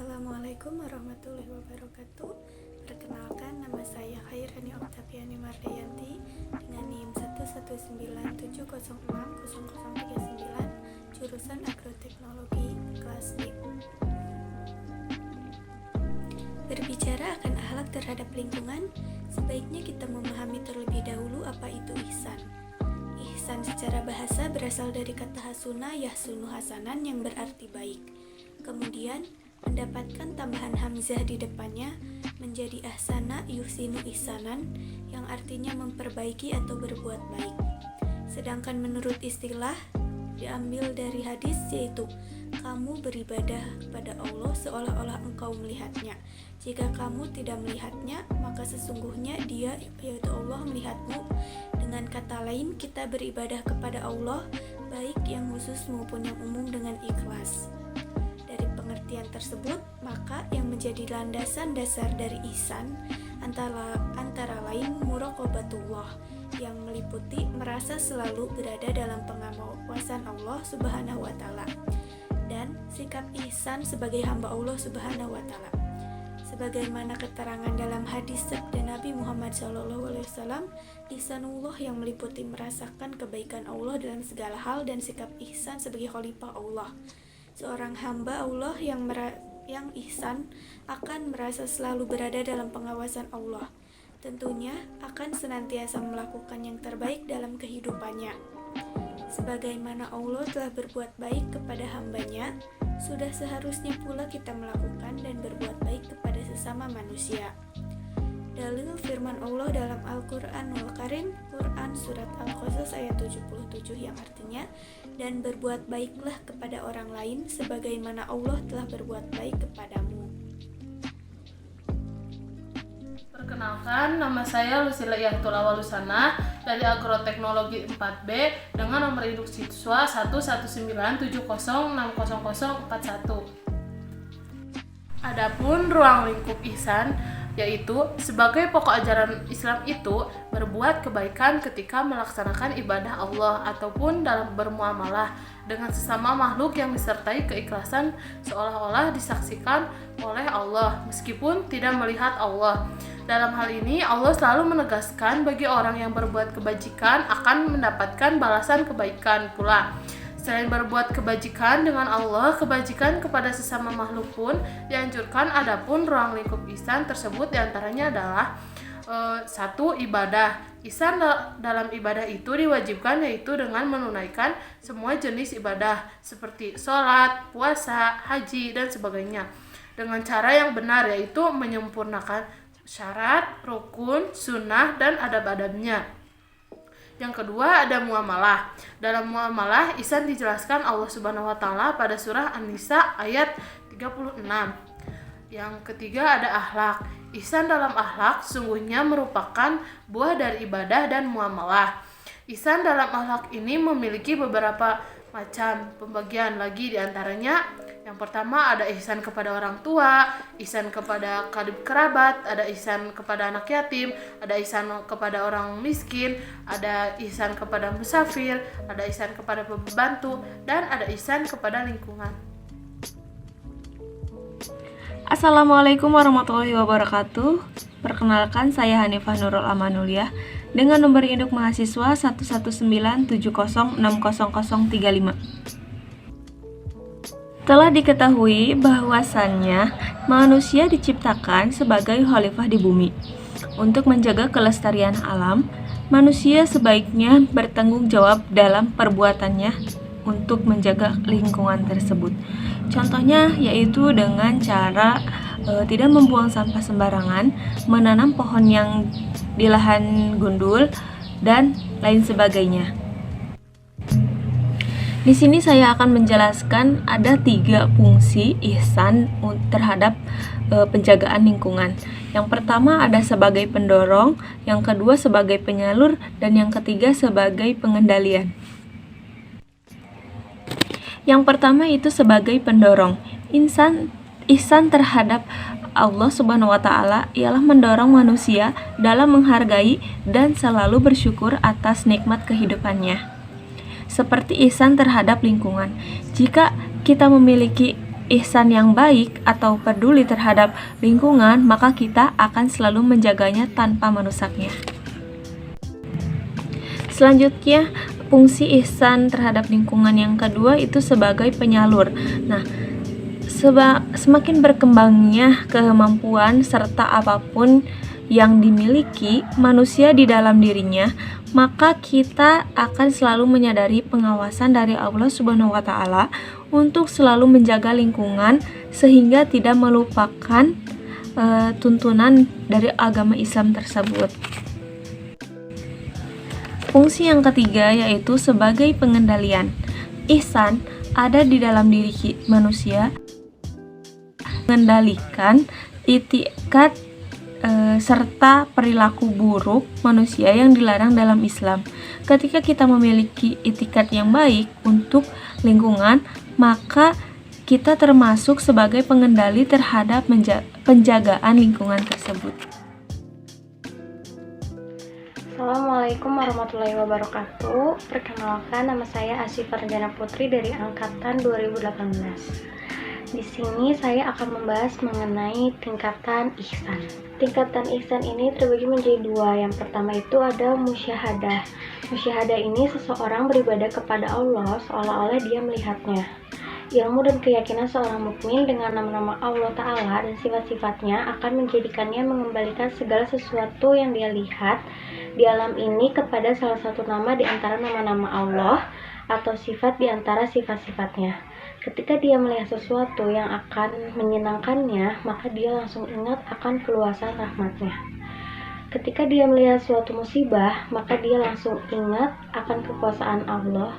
Assalamualaikum warahmatullahi wabarakatuh. Perkenalkan, nama saya Khairani Oktaviani Mardayanti dengan NIM 11970606039, jurusan Agroteknologi, kelas D. Berbicara akan akhlak terhadap lingkungan, sebaiknya kita memahami terlebih dahulu apa itu ihsan. Ihsan secara bahasa berasal dari kata hasuna yahsunu hasanan yang berarti baik. Kemudian mendapatkan tambahan hamzah di depannya menjadi ahsana yuhsinu ihsanan yang artinya memperbaiki atau berbuat baik. Sedangkan menurut istilah diambil dari hadis, yaitu kamu beribadah kepada Allah seolah-olah engkau melihatnya. Jika kamu tidak melihatnya, maka sesungguhnya Dia, yaitu Allah, melihatmu. Dengan kata lain, kita beribadah kepada Allah, baik yang khusus maupun yang umum, dengan ikhlas. Dari pengertian tersebut, maka yang menjadi landasan dasar dari ihsan antara lain muraqabatullah, yang meliputi merasa selalu berada dalam pengawasan Allah Subhanahu wa taala, dan sikap ihsan sebagai hamba Allah Subhanahu wa taala. Sebagaimana keterangan dalam hadis sabda Nabi Muhammad SAW, ihsanullah yang meliputi merasakan kebaikan Allah dalam segala hal, dan sikap ihsan sebagai khalifah Allah. Seorang hamba Allah yang ihsan akan merasa selalu berada dalam pengawasan Allah. Tentunya akan senantiasa melakukan yang terbaik dalam kehidupannya. Sebagaimana Allah telah berbuat baik kepada hambanya, sudah seharusnya pula kita melakukan dan berbuat baik kepada sesama manusia. Dalil firman Allah dalam Al-Quranul Karim, Quran Surat Al-Qasas ayat 77, yang artinya, dan berbuat baiklah kepada orang lain sebagaimana Allah telah berbuat baik kepadamu. Perkenalkan, nama saya Lucila Iyatul Awalusana dari Agroteknologi 4B dengan nomor induk siswa 11970600041. Adapun ruang lingkup ihsan, yaitu sebagai pokok ajaran Islam itu berbuat kebaikan ketika melaksanakan ibadah Allah ataupun dalam bermuamalah dengan sesama makhluk yang disertai keikhlasan seolah-olah disaksikan oleh Allah meskipun tidak melihat Allah. Dalam hal ini Allah selalu menegaskan bagi orang yang berbuat kebajikan akan mendapatkan balasan kebaikan pula. Selain berbuat kebajikan dengan Allah, kebajikan kepada sesama makhluk pun dianjurkan. Adapun ruang lingkup ihsan tersebut diantaranya adalah 1. Ibadah. Ihsan dalam ibadah itu diwajibkan, yaitu dengan menunaikan semua jenis ibadah seperti sholat, puasa, haji, dan sebagainya dengan cara yang benar, yaitu menyempurnakan syarat, rukun, sunnah, dan adab-adabnya. Yang kedua, ada muamalah. Dalam muamalah, ihsan dijelaskan Allah Subhanahu wa taala pada surah An-Nisa ayat 36. Yang ketiga, ada akhlak. Ihsan dalam akhlak sungguhnya merupakan buah dari ibadah dan muamalah. Ihsan dalam akhlak ini memiliki beberapa macam pembagian lagi, diantaranya yang pertama ada ihsan kepada orang tua, ihsan kepada kerabat, ada ihsan kepada anak yatim, ada ihsan kepada orang miskin, ada ihsan kepada musafir, ada ihsan kepada pembantu, dan ada ihsan kepada lingkungan. Assalamualaikum warahmatullahi wabarakatuh. Perkenalkan, saya Hanifah Nurul Amanuliah dengan nomor induk mahasiswa 11970600035. Telah diketahui bahwasannya manusia diciptakan sebagai khalifah di bumi. Untuk menjaga kelestarian alam, manusia sebaiknya bertanggung jawab dalam perbuatannya untuk menjaga lingkungan tersebut. Contohnya yaitu dengan cara tidak membuang sampah sembarangan, menanam pohon yang di lahan gundul, dan lain sebagainya. Di sini saya akan menjelaskan ada 3 fungsi ihsan terhadap penjagaan lingkungan. Yang pertama ada sebagai pendorong, yang kedua sebagai penyalur, dan yang ketiga sebagai pengendalian. Yang pertama itu sebagai pendorong. Ihsan terhadap Allah Subhanahu wa taala ialah mendorong manusia dalam menghargai dan selalu bersyukur atas nikmat kehidupannya. Seperti ihsan terhadap lingkungan. Jika kita memiliki ihsan yang baik atau peduli terhadap lingkungan, maka kita akan selalu menjaganya tanpa merusaknya. Selanjutnya, fungsi ihsan terhadap lingkungan yang kedua itu sebagai penyalur. Nah, semakin berkembangnya kemampuan serta apapun yang dimiliki manusia di dalam dirinya, maka kita akan selalu menyadari pengawasan dari Allah Subhanahu wa taala untuk selalu menjaga lingkungan sehingga tidak melupakan tuntunan dari agama Islam tersebut. Fungsi yang ketiga yaitu sebagai pengendalian. Ihsan ada di dalam diri manusia mengendalikan itikat serta perilaku buruk manusia yang dilarang dalam Islam. Ketika kita memiliki itikat yang baik untuk lingkungan, maka kita termasuk sebagai pengendali terhadap penjagaan lingkungan tersebut. Assalamualaikum warahmatullahi wabarakatuh. Perkenalkan, nama saya Asyifa Renjana Putri dari angkatan 2018. Di sini saya akan membahas mengenai tingkatan ihsan. Tingkatan ihsan ini terbagi menjadi dua. Yang pertama itu ada musyahadah. Musyahadah ini seseorang beribadah kepada Allah seolah-olah dia melihatnya. Ilmu dan keyakinan seorang mukmin dengan nama-nama Allah Ta'ala dan sifat-sifatnya akan menjadikannya mengembalikan segala sesuatu yang dia lihat di alam ini kepada salah satu nama di antara nama-nama Allah atau sifat di antara sifat-sifatnya. Ketika dia melihat sesuatu yang akan menyenangkannya, maka dia langsung ingat akan keluasan rahmatnya. Ketika dia melihat suatu musibah, maka dia langsung ingat akan kekuasaan Allah.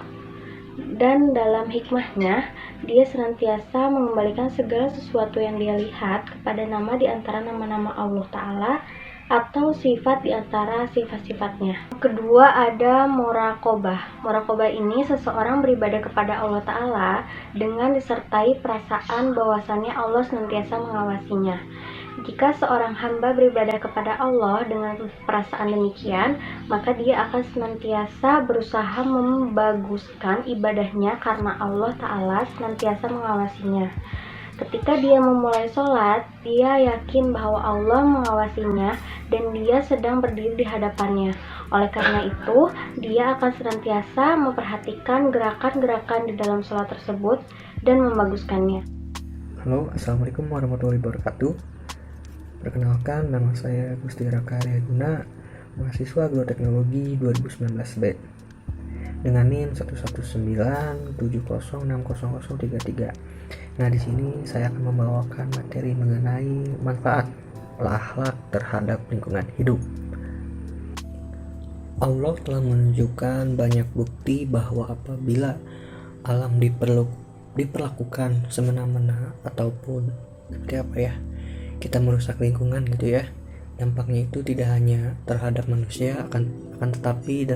Dan dalam hikmahnya, dia senantiasa mengembalikan segala sesuatu yang dia lihat kepada nama di antara nama-nama Allah Ta'ala atau sifat di antara sifat-sifatnya. Kedua ada muraqabah. Muraqabah ini seseorang beribadah kepada Allah Ta'ala dengan disertai perasaan bahwasannya Allah senantiasa mengawasinya. Jika seorang hamba beribadah kepada Allah dengan perasaan demikian, maka dia akan senantiasa berusaha membaguskan ibadahnya karena Allah Ta'ala senantiasa mengawasinya. Ketika dia memulai sholat, dia yakin bahwa Allah mengawasinya dan dia sedang berdiri di hadapannya. Oleh karena itu, dia akan senantiasa memperhatikan gerakan-gerakan di dalam sholat tersebut dan membaguskannya. Halo, Assalamualaikum warahmatullahi wabarakatuh. Perkenalkan, nama saya Gusti Raka Aryaguna, mahasiswa Agroteknologi 2019B dengan NIM 11970600033. Nah, di sini saya akan membawakan materi mengenai manfaat akhlak terhadap lingkungan hidup. Allah telah menunjukkan banyak bukti bahwa apabila alam diperlakukan semena-mena ataupun kita merusak lingkungan gitu ya, dampaknya itu tidak hanya terhadap manusia akan tetapi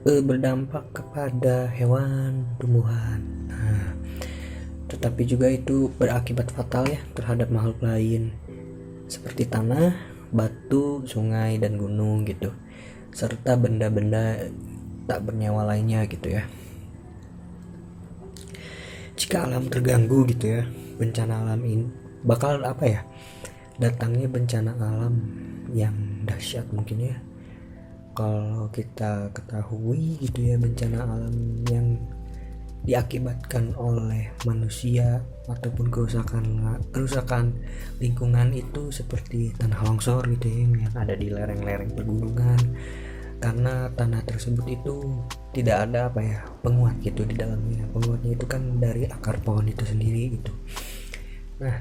berdampak kepada hewan, tumbuhan. Nah, tetapi juga itu berakibat fatal ya terhadap makhluk lain seperti tanah, batu, sungai, dan gunung gitu, serta benda-benda tak bernyawa lainnya gitu ya. Jika alam terganggu gitu ya, bencana alam ini bakal datangnya bencana alam yang dahsyat mungkin ya. Kalau kita ketahui gitu ya, bencana alam yang diakibatkan oleh manusia ataupun kerusakan lingkungan itu seperti tanah longsor gitu ya, yang ada di lereng-lereng pegunungan, karena tanah tersebut itu tidak ada penguat gitu di dalamnya. Penguatnya itu kan dari akar pohon itu sendiri gitu. Nah,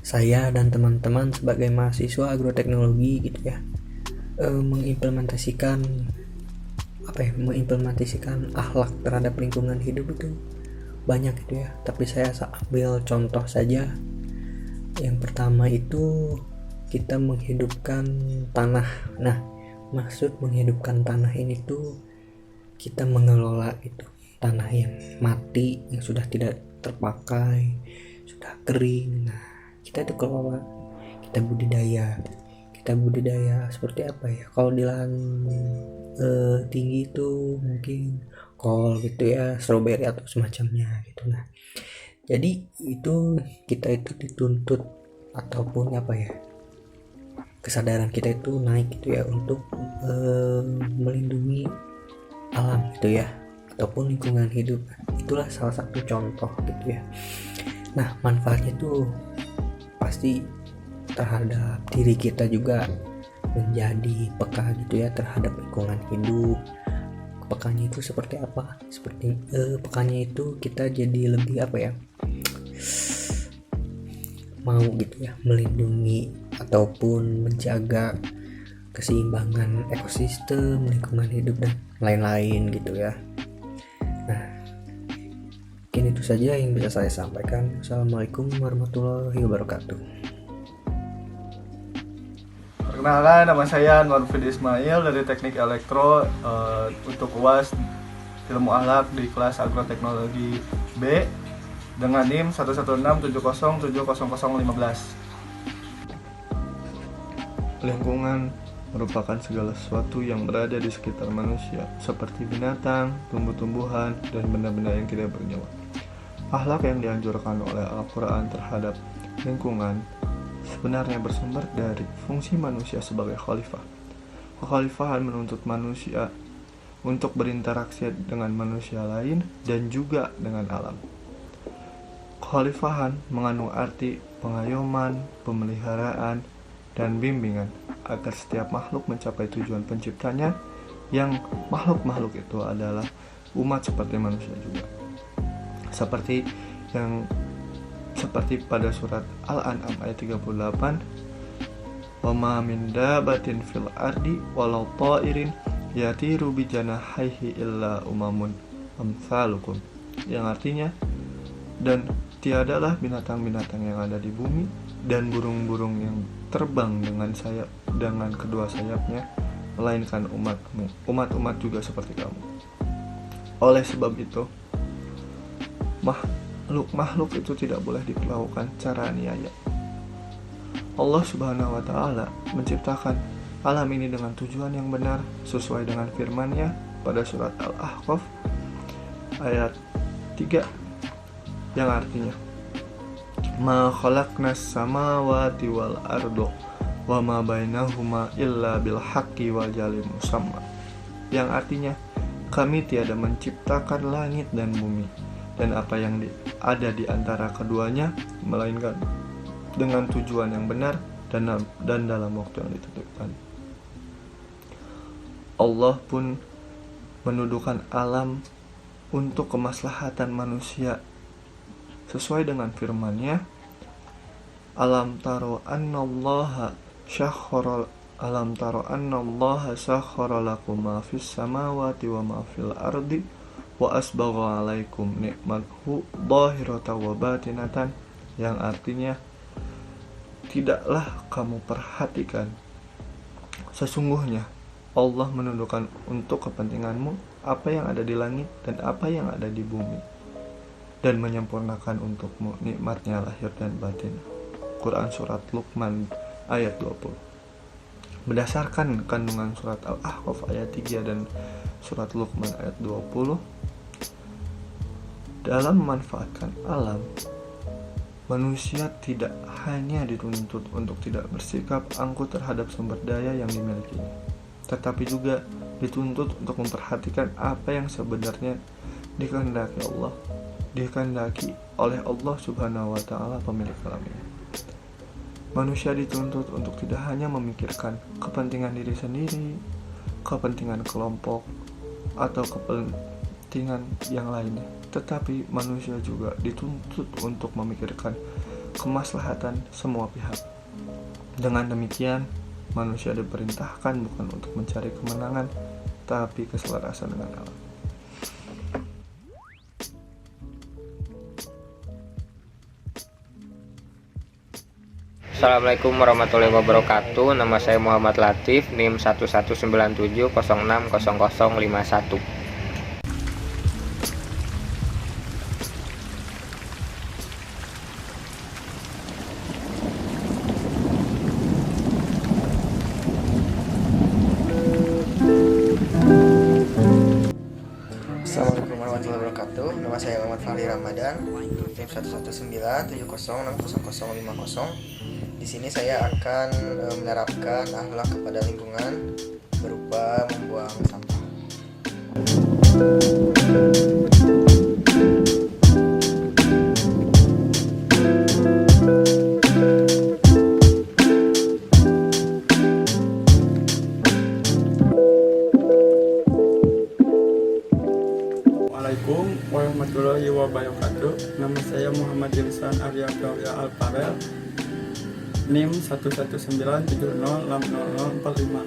saya dan teman-teman sebagai mahasiswa agroteknologi gitu ya, mengimplementasikan akhlak terhadap lingkungan hidup itu banyak gitu ya, tapi saya ambil contoh saja. Yang pertama itu kita menghidupkan tanah. Nah, maksud menghidupkan tanah ini tuh kita mengelola itu tanah yang mati, yang sudah tidak terpakai, sudah kering. Nah, kita itu kelola, kita budidaya seperti kalau di lahan tinggi itu mungkin kol gitu ya, strawberry atau semacamnya gitu. Nah, jadi kita itu dituntut ataupun apa ya, kesadaran kita itu naik gitu ya untuk melindungi alam gitu ya, ataupun lingkungan hidup. Itulah salah satu contoh gitu ya. Nah, manfaatnya itu pasti terhadap diri kita juga, menjadi peka gitu ya terhadap lingkungan hidup. Pekanya itu seperti apa? Seperti pekanya itu kita jadi lebih apa ya, mau gitu ya melindungi ataupun menjaga keseimbangan ekosistem, lingkungan hidup dan lain-lain gitu ya. Nah, mungkin itu saja yang bisa saya sampaikan. Assalamualaikum warahmatullahi wabarakatuh. Perkenalkan, nama saya Nurfid Ismail dari Teknik Elektro, untuk UAS Ilmu Akhlak di kelas Agroteknologi B dengan NIM 11670700015. Lingkungan merupakan segala sesuatu yang berada di sekitar manusia, seperti binatang, tumbuh-tumbuhan, dan benda-benda yang tidak bernyawa. Akhlak yang dianjurkan oleh Al-Quran terhadap lingkungan sebenarnya bersumber dari fungsi manusia sebagai khalifah. Kekhalifahan menuntut manusia untuk berinteraksi dengan manusia lain dan juga dengan alam. Kekhalifahan mengandung arti pengayoman, pemeliharaan, dan bimbingan agar setiap makhluk mencapai tujuan penciptanya, yang makhluk-makhluk itu adalah umat seperti manusia juga. Seperti pada surat Al-An'am ayat 38, wa ma min dabatin fil ardi walau ta'irin yatiru bi janahaihi illa umamun amsalukum, yang artinya, dan tiadalah binatang-binatang yang ada di bumi dan burung-burung yang terbang dengan kedua sayapnya, melainkan umat-umat juga seperti kamu. Oleh sebab itu, makhluk itu tidak boleh diperlakukan cara aniaya. Allah Subhanahu wa Ta'ala menciptakan alam ini dengan tujuan yang benar sesuai dengan firman-Nya pada surat Al-Ahqaf ayat 3, yang artinya, ma khalaqnas samawati wal ardo wa ma bainahuma illa bil haqqi wal jalil musamma, yang artinya, kami tiada menciptakan langit dan bumi dan apa yang ada di antara keduanya, melainkan dengan tujuan yang benar dan dalam waktu yang ditentukan. Allah pun mendudukan alam untuk kemaslahatan manusia sesuai dengan firman-Nya, alam taro annallaha sakhkhara lakum ma fis samawati wa ma fil ardi wa asbagha alaikum ni'matahu dhahiratan wa batinatan, yang artinya, tidaklah kamu perhatikan, sesungguhnya Allah menundukkan untuk kepentinganmu apa yang ada di langit dan apa yang ada di bumi, dan menyempurnakan untukmu nikmat-Nya lahir dan batin. Quran Surat Luqman ayat 20. Berdasarkan kandungan surat Al-Ahqaf ayat 3 dan surat Luqman ayat 20, dalam memanfaatkan alam, manusia tidak hanya dituntut untuk tidak bersikap angkuh terhadap sumber daya yang dimilikinya, tetapi juga dituntut untuk memperhatikan apa yang sebenarnya dikehendaki oleh Allah Subhanahu wa Ta'ala, pemilik alam ini. Manusia dituntut untuk tidak hanya memikirkan kepentingan diri sendiri, kepentingan kelompok, atau kepentingan yang lainnya, tetapi manusia juga dituntut untuk memikirkan kemaslahatan semua pihak. Dengan demikian, manusia diperintahkan bukan untuk mencari kemenangan, tapi keselarasan dengan alam. Assalamualaikum warahmatullahi wabarakatuh. Nama saya Muhammad Latif, NIM 1197060051. Assalamualaikum wabarakatuh. Nama saya Muhammad Fahri Ramadan, NIM 119707050. Di sini saya akan menerapkan akhlak kepada lingkungan berupa membuang sampah. Assalamualaikum warahmatullahi wabarakatuh. Nama saya Muhammad Ilsan Arya Gauya Alparel, NIM 11970600045.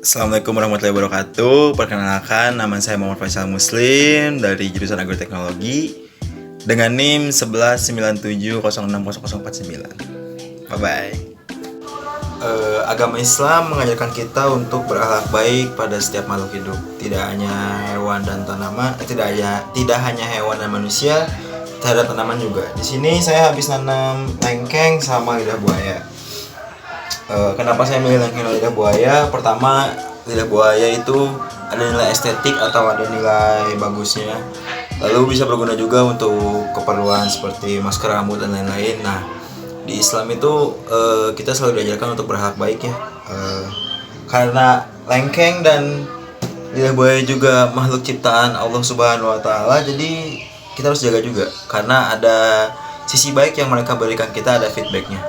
Assalamualaikum warahmatullahi wabarakatuh. Perkenalkan, nama saya Muhammad Faisal Muslim dari jurusan Agroteknologi dengan NIM 11970600049. Bye-bye. Agama Islam mengajarkan kita untuk berakhlak baik pada setiap makhluk hidup, tidak hanya hewan dan tanaman, tidak hanya hewan dan manusia, terhadap tanaman juga. Di sini saya habis nanam lengkeng sama lidah buaya. Kenapa saya milih lengkeng dan lidah buaya? Pertama, lidah buaya itu ada nilai estetik atau ada nilai bagusnya. Lalu bisa berguna juga untuk keperluan seperti masker rambut dan lain-lain. Nah, di Islam itu kita selalu diajarkan untuk berakhlak baik ya. Karena lengkeng dan lidah buaya juga makhluk ciptaan Allah Subhanahu wa taala, jadi kita harus jaga juga karena ada sisi baik yang mereka berikan kita, ada feedbacknya.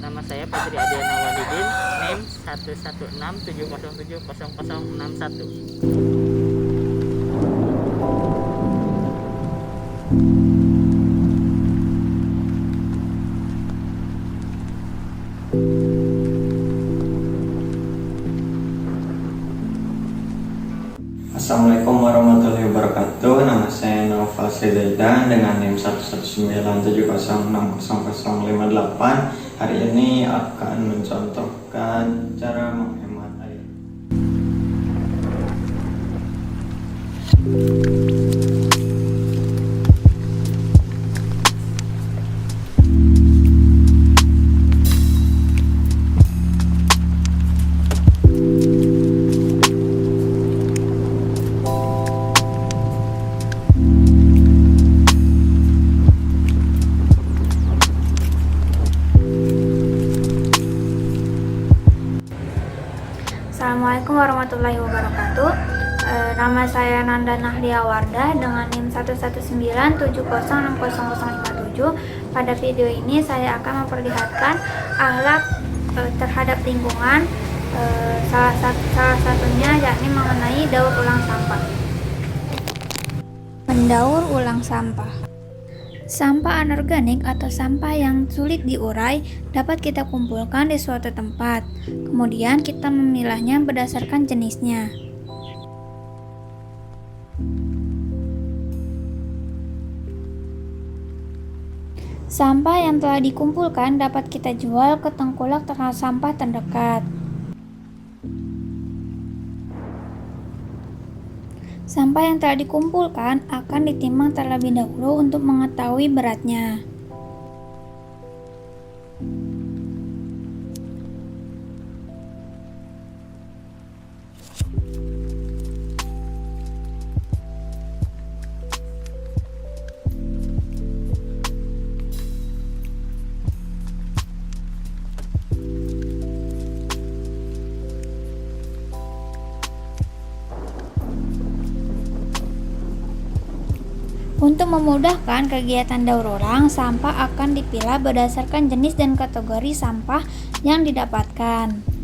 Nama saya Fitri Adiana Walidin, NIM 11670700061. Assalamualaikum warahmatullahi wabarakatuh. Nama saya Naufal Sedaidan dengan NIM 11970600058. Hari ini akan mencontohkan cara menghemat air. Assalamualaikum warahmatullahi wabarakatuh. Nama saya Nanda Nahlia Wardah dengan NIM 11970600057. Pada video ini saya akan memperlihatkan akhlak terhadap lingkungan, salah satunya yakni mengenai daur ulang sampah. Mendaur ulang sampah. Sampah anorganik atau sampah yang sulit diurai dapat kita kumpulkan di suatu tempat. Kemudian kita memilahnya berdasarkan jenisnya. Sampah yang telah dikumpulkan dapat kita jual ke tengkulak sampah terdekat. Sampah yang telah dikumpulkan akan ditimbang terlebih dahulu untuk mengetahui beratnya. Untuk memudahkan kegiatan daur ulang, sampah akan dipilah berdasarkan jenis dan kategori sampah yang didapatkan.